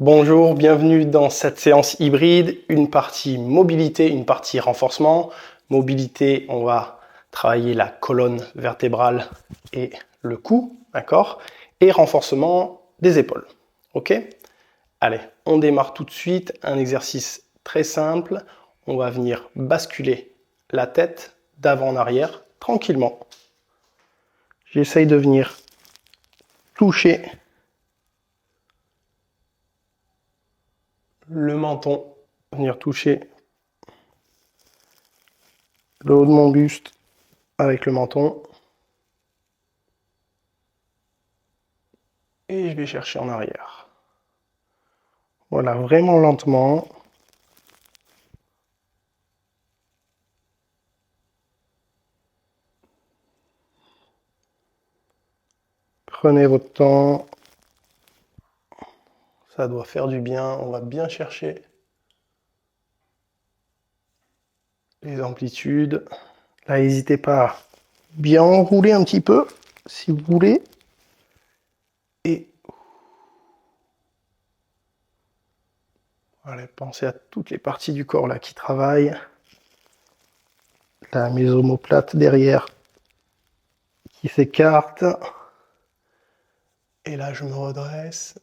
Bonjour, bienvenue dans cette séance hybride, une partie mobilité, une partie renforcement. Mobilité, on va travailler la colonne vertébrale et le cou, d'accord? Et renforcement des épaules, ok? Allez, on démarre tout de suite, un exercice très simple. On va venir basculer la tête d'avant en arrière, tranquillement. J'essaye de venir toucher le menton, venir toucher le haut de mon buste avec le menton. Et je vais chercher en arrière. Voilà, vraiment lentement. Prenez votre temps. Ça doit faire du bien. On va bien chercher les amplitudes. Là, n'hésitez pas à bien enrouler un petit peu, si vous voulez. Et voilà, pensez à toutes les parties du corps là qui travaillent. La mes omoplates derrière qui s'écarte. Et là, je me redresse.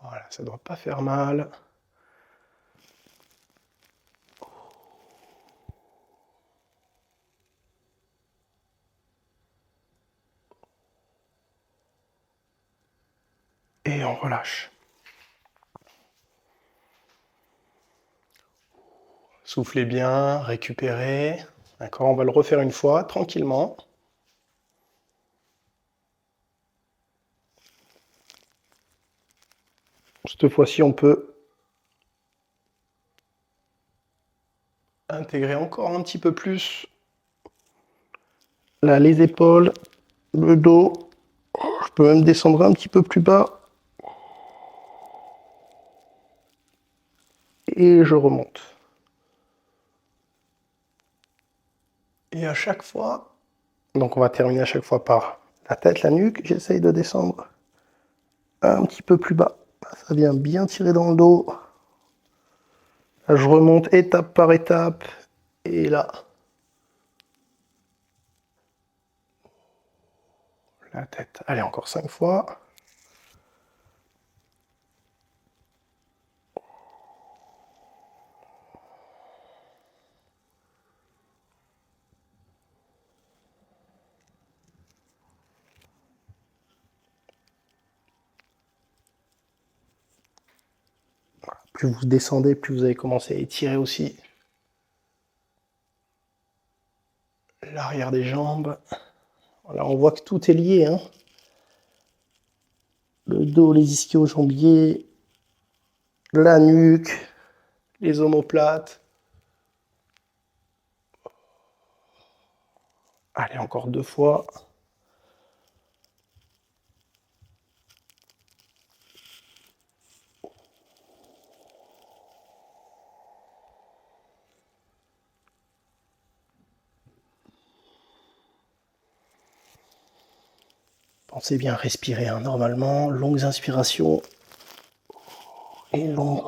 Voilà, ça ne doit pas faire mal. Et on relâche. Soufflez bien, récupérez. D'accord, on va le refaire une fois, tranquillement. Cette fois-ci, on peut intégrer encore un petit peu plus là, les épaules, le dos. Je peux même descendre un petit peu plus bas. Et je remonte. Et à chaque fois, donc on va terminer à chaque fois par la tête, la nuque. J'essaye de descendre un petit peu plus bas. Ça vient bien tirer dans le dos. Là, je remonte étape par étape. Et là, la tête. Allez, encore 5 fois. Plus vous descendez, plus vous allez commencer à étirer aussi l'arrière des jambes. Voilà, on voit que tout est lié, hein. Le dos, les ischio-jambiers, la nuque, les omoplates. Allez, encore 2 fois. Pensez bien à respirer, hein, normalement. Longues inspirations et longues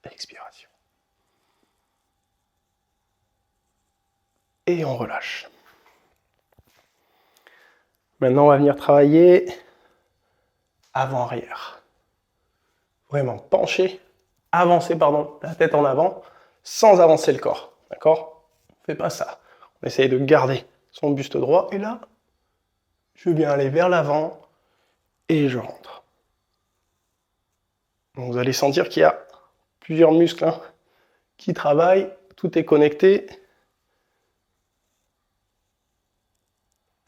expirations. Et on relâche. Maintenant, on va venir travailler avant-arrière. Vraiment pencher, avancer, pardon, la tête en avant, sans avancer le corps. D'accord? On ne fait pas ça. On essaye de garder son buste droit. Et là, je viens aller vers l'avant et je rentre. Donc, vous allez sentir qu'il y a plusieurs muscles, hein, qui travaillent. Tout est connecté.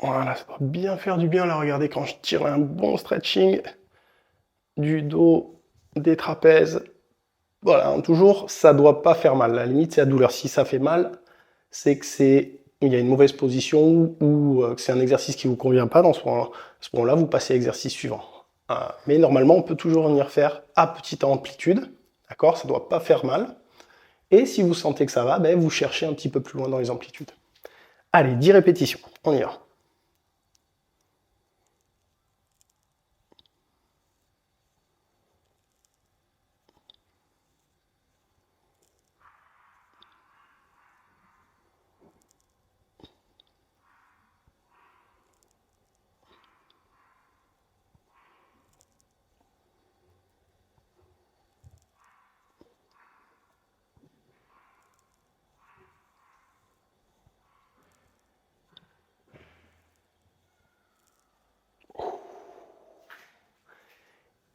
Voilà, ça va bien faire du bien là, regardez quand je tire un bon stretching du dos, des trapèzes. Voilà, hein, toujours, ça doit pas faire mal. La limite, c'est la douleur. Si ça fait mal, c'est que il y a une mauvaise position ou que c'est un exercice qui vous convient pas. Dans ce moment-là, vous passez à l'exercice suivant. Mais normalement, on peut toujours venir faire à petite amplitude. D'accord? Ça doit pas faire mal. Et si vous sentez que ça va, ben, vous cherchez un petit peu plus loin dans les amplitudes. Allez, 10 répétitions. On y va.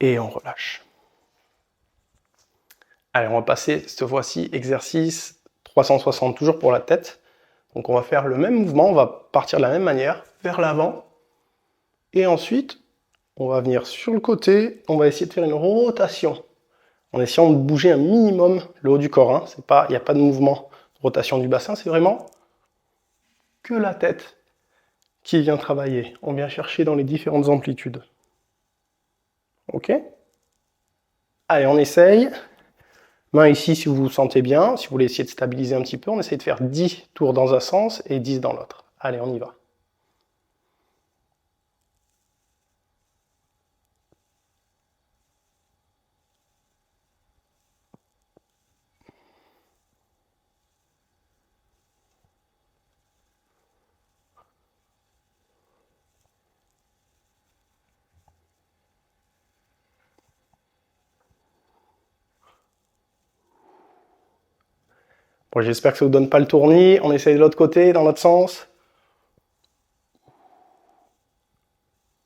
et on relâche. Allez, on va passer cette fois-ci exercice 360 toujours pour la tête. Donc on va faire le même mouvement, on va partir de la même manière, vers l'avant. Et ensuite, on va venir sur le côté, on va essayer de faire une rotation. En essayant de bouger un minimum le haut du corps. Hein. Il n'y a pas de mouvement de rotation du bassin, c'est vraiment que la tête qui vient travailler. On vient chercher dans les différentes amplitudes. Ok? Allez, on essaye. Main ici si vous vous sentez bien. Si vous voulez essayer de stabiliser un petit peu, on essaye de faire 10 tours dans un sens et 10 dans l'autre. Allez, on y va. Bon, j'espère que ça ne vous donne pas le tournis. On essaye de l'autre côté, dans l'autre sens.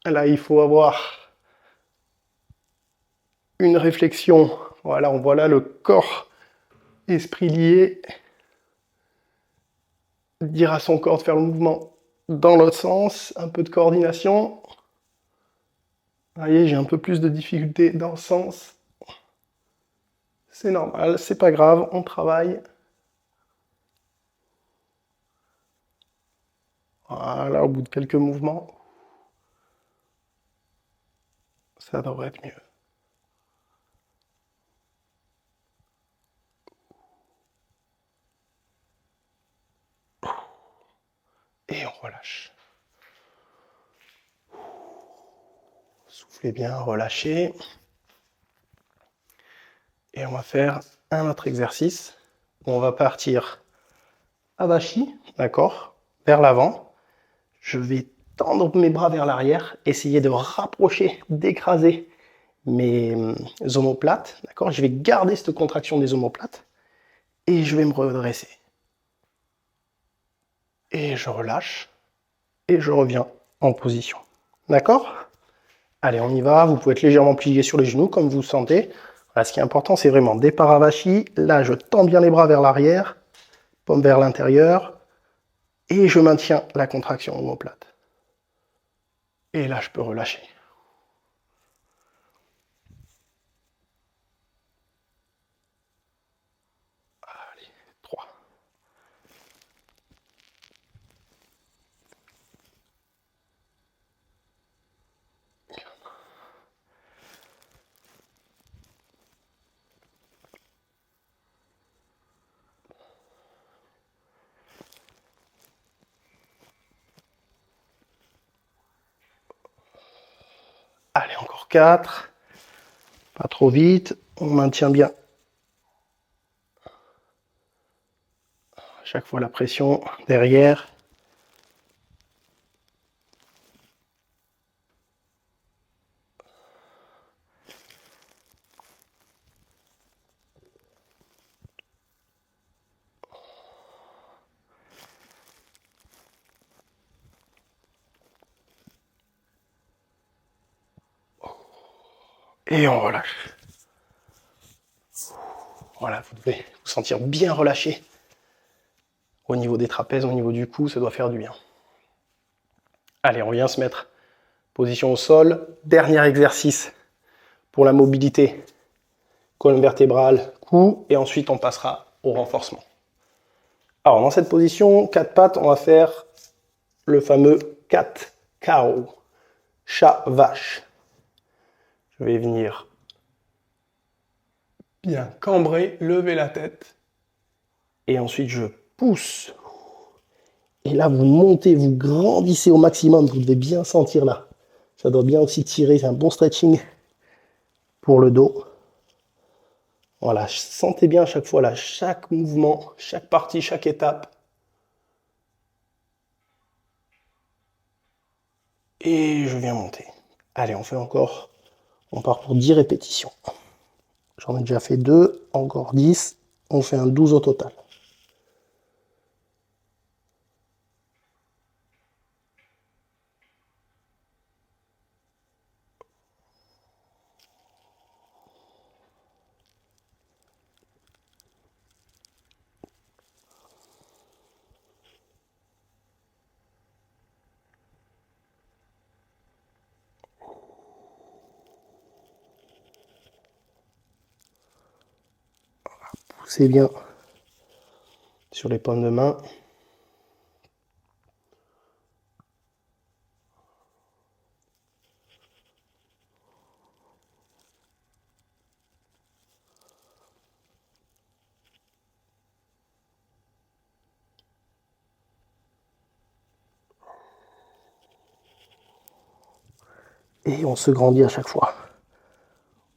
Là, il faut avoir une réflexion. Voilà, on voit là le corps, esprit lié. Dire à son corps de faire le mouvement dans l'autre sens. Un peu de coordination. Vous voyez, j'ai un peu plus de difficulté dans ce sens. C'est normal, c'est pas grave, on travaille. Voilà, au bout de quelques mouvements, ça devrait être mieux. Et on relâche. Soufflez bien, relâchez. Et on va faire un autre exercice. On va partir avachi, d'accord, vers l'avant. Je vais tendre mes bras vers l'arrière, essayer de rapprocher, d'écraser mes omoplates, d'accord. Je vais garder cette contraction des omoplates et je vais me redresser. Et je relâche et je reviens en position. D'accord? Allez, on y va. Vous pouvez être légèrement plié sur les genoux comme vous le sentez. Voilà, ce qui est important, c'est vraiment départ avachi. Là, je tends bien les bras vers l'arrière, paume vers l'intérieur, et je maintiens la contraction omoplate. Et là, je peux relâcher. Allez, 3. Allez, encore 4. Pas trop vite. On maintient bien. À chaque fois la pression derrière. Et on relâche. Voilà, vous devez vous sentir bien relâché. Au niveau des trapèzes, au niveau du cou, ça doit faire du bien. Allez, on vient se mettre position au sol. Dernier exercice pour la mobilité. Colonne vertébrale, cou, et ensuite on passera au renforcement. Alors dans cette position, 4 pattes, on va faire le fameux cat cow, chat vache. Je vais venir bien cambrer, lever la tête, et ensuite je pousse. Et là vous montez, vous grandissez au maximum, vous devez bien sentir là. Ça doit bien aussi tirer, c'est un bon stretching pour le dos. Voilà, sentez bien à chaque fois là, chaque mouvement, chaque partie, chaque étape. Et je viens monter. Allez, on fait encore, on part pour 10 répétitions. J'en ai déjà fait 2, encore 10, on fait un 12 au total. Poussez bien sur les paumes de main. Et on se grandit à chaque fois,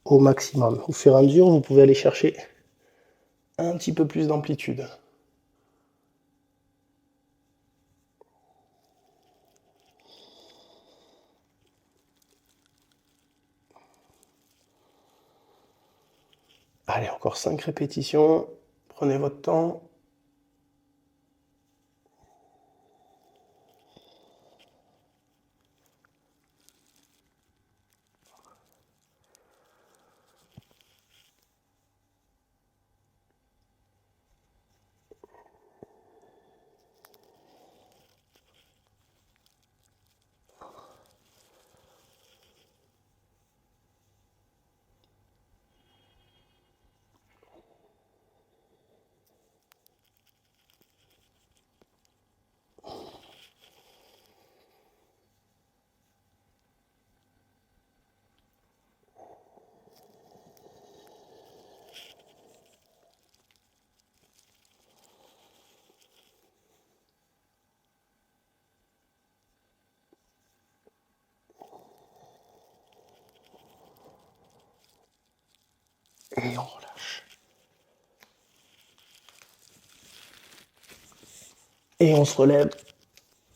au maximum. Au fur et à mesure, vous pouvez aller chercher un petit peu plus d'amplitude. Allez, encore 5 répétitions. Prenez votre temps. Et on relâche. Et on se relève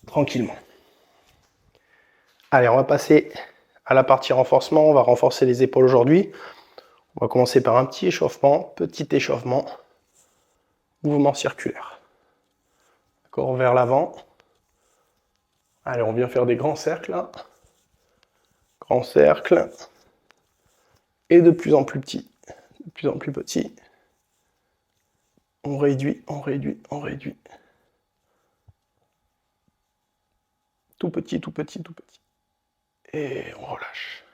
tranquillement. Allez, on va passer à la partie renforcement. On va renforcer les épaules aujourd'hui. On va commencer par un petit échauffement, mouvement circulaire. D'accord, vers l'avant. Allez, on vient faire des grands cercles là. Grands cercles. Et de plus en plus petit. De plus en plus petit. On réduit, on réduit, on réduit. Tout petit, tout petit, tout petit. Et on relâche.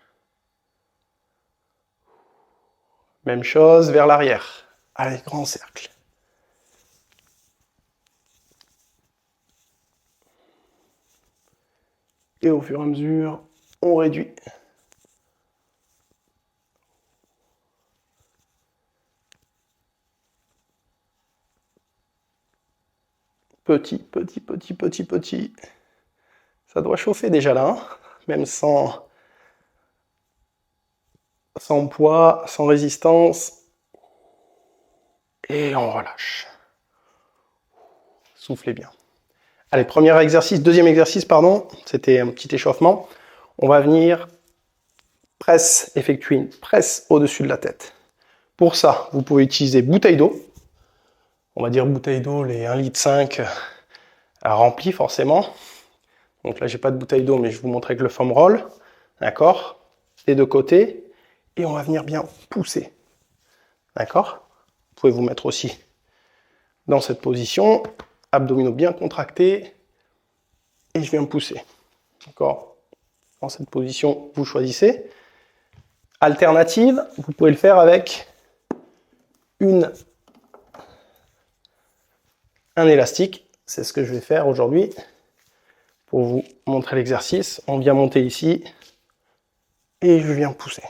Même chose vers l'arrière. Allez, grand cercle. Et au fur et à mesure, on réduit. Petit, petit, petit, petit, petit. Ça doit chauffer déjà là, hein, même sans poids, sans résistance. Et on relâche. Soufflez bien. Allez, deuxième exercice, pardon. C'était un petit échauffement. On va venir effectuer une presse au-dessus de la tête. Pour ça, vous pouvez utiliser bouteille d'eau. On va dire bouteille d'eau, les 1,5 litre remplie forcément. Donc là, j'ai pas de bouteille d'eau, mais je vous montre avec le foam roll. D'accord? Les deux côtés. Et on va venir bien pousser. D'accord? Vous pouvez vous mettre aussi dans cette position. Abdominaux bien contractés. Et je viens pousser. D'accord? Dans cette position, vous choisissez. Alternative, vous pouvez le faire avec un élastique. C'est ce que je vais faire aujourd'hui pour vous montrer l'exercice. On vient monter ici et je viens pousser.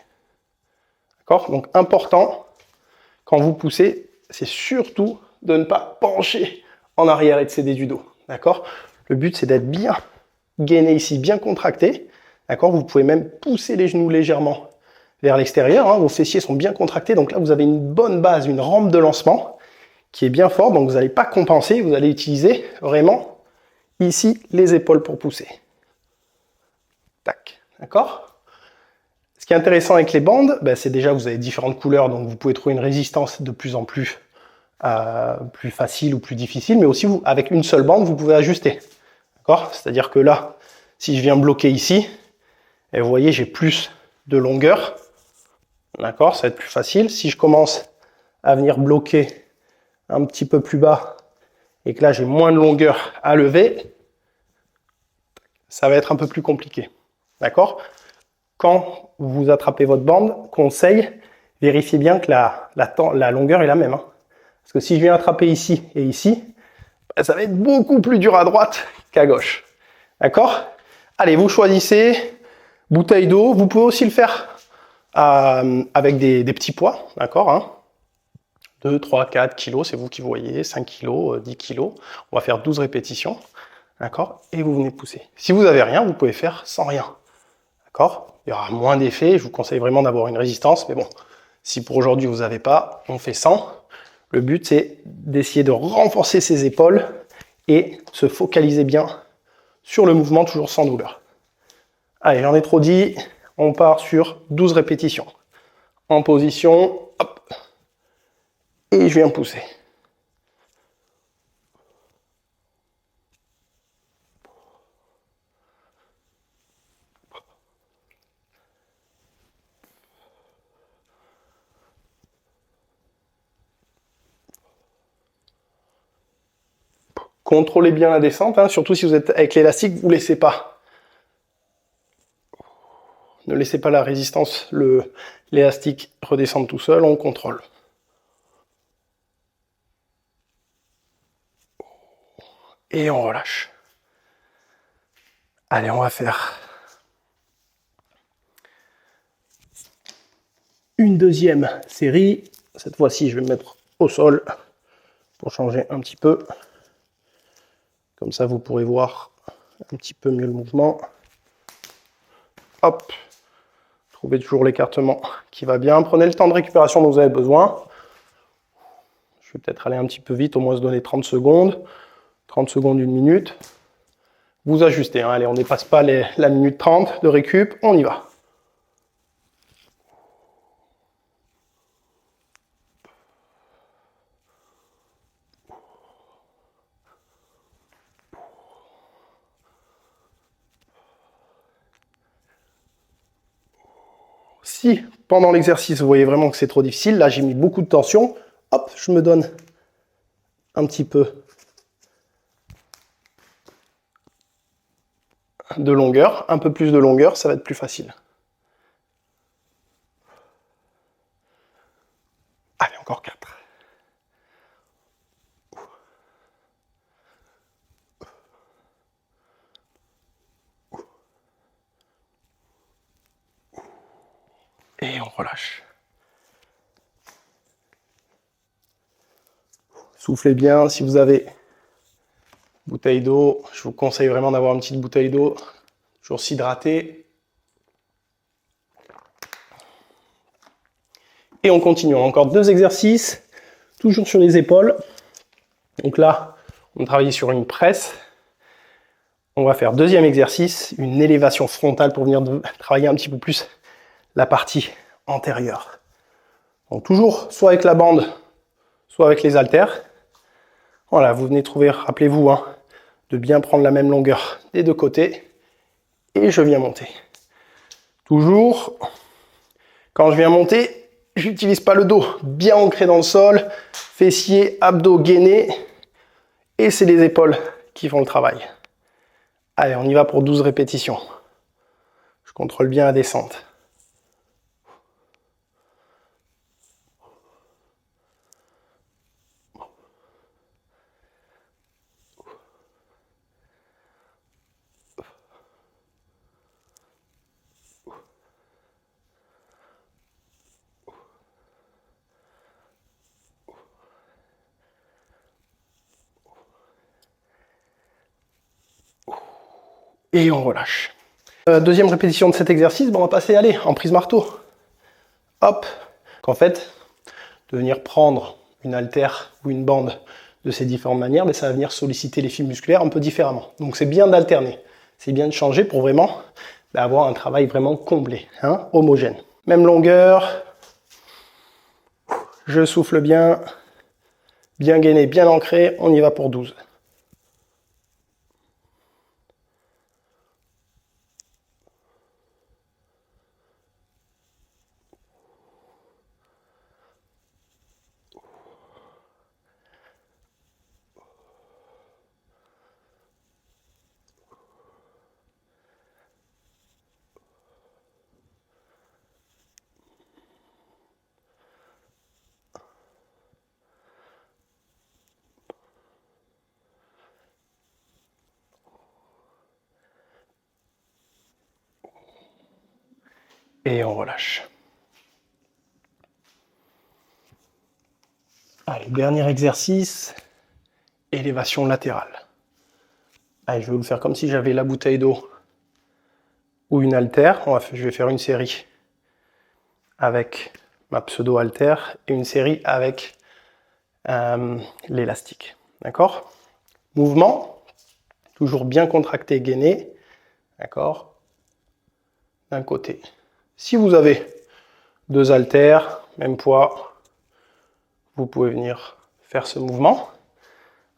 D'accord? Donc important, quand vous poussez, c'est surtout de ne pas pencher en arrière et de céder du dos. D'accord? Le but, c'est d'être bien gainé ici, bien contracté. D'accord? Vous pouvez même pousser les genoux légèrement vers l'extérieur. Hein. Vos fessiers sont bien contractés. Donc là, vous avez une bonne base, une rampe de lancement qui est bien forte. Donc vous n'allez pas compenser. Vous allez utiliser vraiment ici les épaules pour pousser. Tac. D'accord? Ce qui est intéressant avec les bandes, c'est déjà vous avez différentes couleurs. Donc vous pouvez trouver une résistance de plus en plus facile ou plus difficile. Mais aussi, avec une seule bande, vous pouvez ajuster. D'accord? C'est-à-dire que là, si je viens bloquer ici, et vous voyez, j'ai plus de longueur. D'accord, ça va être plus facile. Si je commence à venir bloquer un petit peu plus bas et que là j'ai moins de longueur à lever, ça va être un peu plus compliqué. D'accord? Quand vous attrapez votre bande, conseil, vérifiez bien que la longueur est la même. Hein. Parce que si je viens attraper ici et ici, ben, ça va être beaucoup plus dur à droite qu'à gauche. D'accord? Allez, vous choisissez bouteille d'eau. Vous pouvez aussi le faire avec des petits poids. D'accord, hein? 2, 3, 4 kilos, c'est vous qui voyez. 5 kilos, 10 kilos. On va faire 12 répétitions. D'accord? Et vous venez pousser. Si vous n'avez rien, vous pouvez faire sans rien. D'accord? Il y aura moins d'effet. Je vous conseille vraiment d'avoir une résistance. Mais bon, si pour aujourd'hui vous n'avez pas, on fait sans. Le but, c'est d'essayer de renforcer ses épaules et se focaliser bien sur le mouvement, toujours sans douleur. Allez, j'en ai trop dit. On part sur 12 répétitions. En position, hop, et je viens pousser. Contrôlez bien la descente, hein, surtout si vous êtes avec l'élastique, vous ne laissez pas. Ne laissez pas la résistance, l'élastique redescendre tout seul, on contrôle. Et on relâche. Allez, on va faire une deuxième série. Cette fois-ci, je vais me mettre au sol pour changer un petit peu. Comme ça, vous pourrez voir un petit peu mieux le mouvement. Hop. Trouvez toujours l'écartement qui va bien. Prenez le temps de récupération dont vous avez besoin. Je vais peut-être aller un petit peu vite, au moins se donner 30 secondes. 30 secondes, 1 minute. Vous ajustez, hein. Allez, on ne dépasse pas la minute 30 de récup. On y va. Si pendant l'exercice, vous voyez vraiment que c'est trop difficile, là j'ai mis beaucoup de tension, hop, je me donne un petit peu de longueur, un peu plus de longueur, ça va être plus facile. Allez, encore 4. Et on relâche. Soufflez bien, si vous avez bouteille d'eau, je vous conseille vraiment d'avoir une petite bouteille d'eau, toujours s'hydrater. Et on continue, encore 2 exercices, toujours sur les épaules. Donc là, on travaille sur une presse. On va faire deuxième exercice, une élévation frontale pour venir travailler un petit peu plus la partie antérieure. Donc toujours soit avec la bande, soit avec les haltères. Voilà, vous venez trouver, rappelez-vous, hein, de bien prendre la même longueur des deux côtés. Et je viens monter. Toujours, quand je viens monter, j'utilise pas le dos, bien ancré dans le sol, fessiers, abdos gainés, et c'est les épaules qui font le travail. Allez, on y va pour 12 répétitions. Je contrôle bien la descente. Et on relâche. Deuxième répétition de cet exercice, on va passer en prise marteau. Hop. Qu'en fait, de venir prendre une haltère ou une bande de ces différentes manières, mais ça va venir solliciter les fibres musculaires un peu différemment. Donc c'est bien d'alterner. C'est bien de changer pour vraiment avoir un travail vraiment complet, hein, homogène. Même longueur. Je souffle bien. Bien gainé, bien ancré. On y va pour 12. Et on relâche. Allez, dernier exercice, élévation latérale. Allez, je vais vous le faire comme si j'avais la bouteille d'eau ou une haltère. Je vais faire une série avec ma pseudo-haltère et une série avec l'élastique. D'accord? Mouvement, toujours bien contracté, gainé. D'accord? D'un côté. Si vous avez 2 haltères, même poids, vous pouvez venir faire ce mouvement.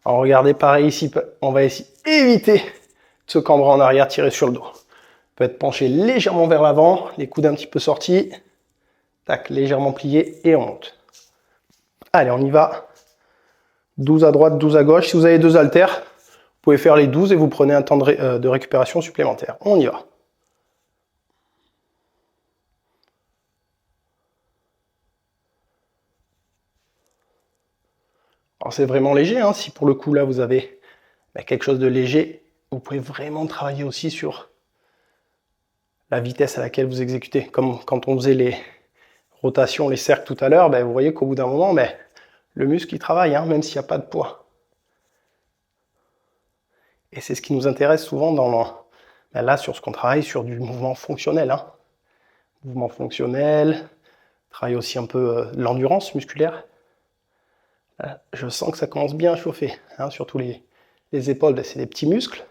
Alors regardez, pareil ici, on va essayer d'éviter de se cambrer en arrière, tirer sur le dos. Vous pouvez être penché légèrement vers l'avant, les coudes un petit peu sortis. Tac, légèrement plié et on monte. Allez, on y va. 12 à droite, 12 à gauche. Si vous avez 2 haltères, vous pouvez faire les 12 et vous prenez un temps de récupération supplémentaire. On y va. Alors c'est vraiment léger, hein. Si pour le coup là vous avez quelque chose de léger, vous pouvez vraiment travailler aussi sur la vitesse à laquelle vous exécutez. Comme quand on faisait les rotations, les cercles tout à l'heure, vous voyez qu'au bout d'un moment, le muscle il travaille, hein, même s'il n'y a pas de poids. Et c'est ce qui nous intéresse souvent là sur ce qu'on travaille, sur du mouvement fonctionnel. Hein. Mouvement fonctionnel, travaille aussi un peu l'endurance musculaire. Là, je sens que ça commence bien à chauffer, hein, surtout les épaules, c'est des petits muscles.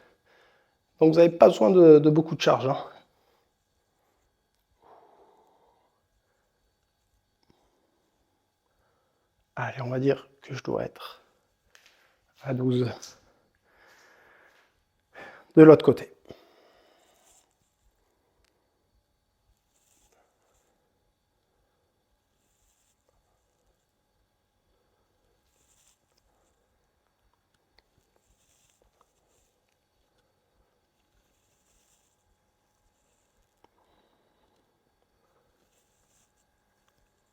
Donc vous n'avez pas besoin de beaucoup de charge. Hein. Allez, on va dire que je dois être à 12 de l'autre côté.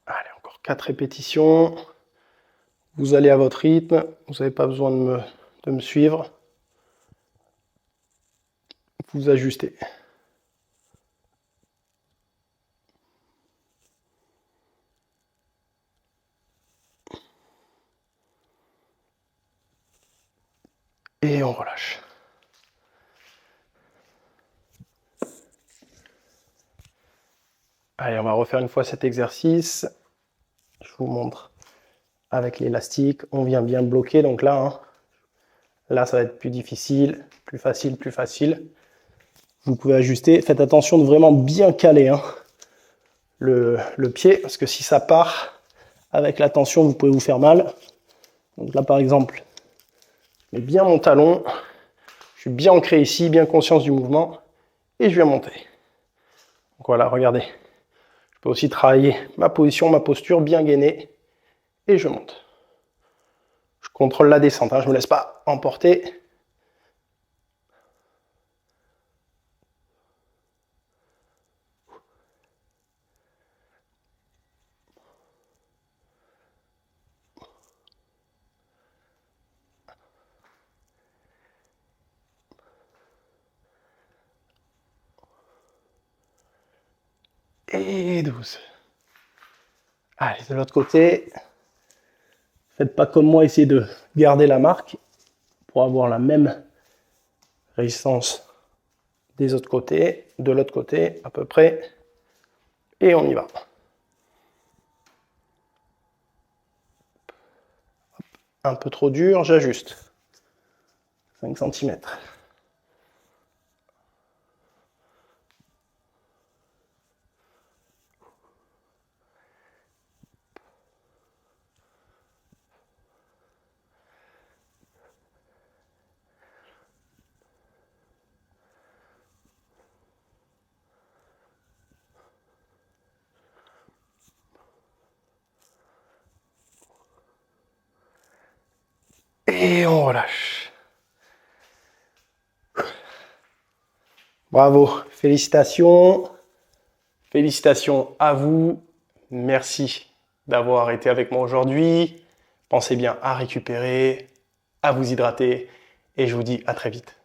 Allez, encore 4 répétitions. Vous allez à votre rythme, vous n'avez pas besoin de me suivre. Vous ajustez. Et on relâche. Allez, on va refaire une fois cet exercice. Je vous montre avec l'élastique. On vient bien bloquer, donc là, hein, là ça va être plus difficile, plus facile, plus facile. Vous pouvez ajuster. Faites attention de vraiment bien caler hein, le pied, parce que si ça part avec la tension, vous pouvez vous faire mal. Donc là, par exemple, je mets bien mon talon. Je suis bien ancré ici, bien conscience du mouvement. Et je viens monter. Donc voilà, regardez. Je peux aussi travailler ma position, ma posture, bien gainée. Et je monte. Je contrôle la descente, hein, je ne me laisse pas emporter. Et 12. Allez, de l'autre côté. Faites pas comme moi, essayez de garder la marque pour avoir la même résistance des autres côtés, de l'autre côté à peu près. Et on y va. Un peu trop dur, j'ajuste. 5 cm. Et on relâche. Bravo, félicitations. Félicitations à vous. Merci d'avoir été avec moi aujourd'hui. Pensez bien à récupérer, à vous hydrater et je vous dis à très vite.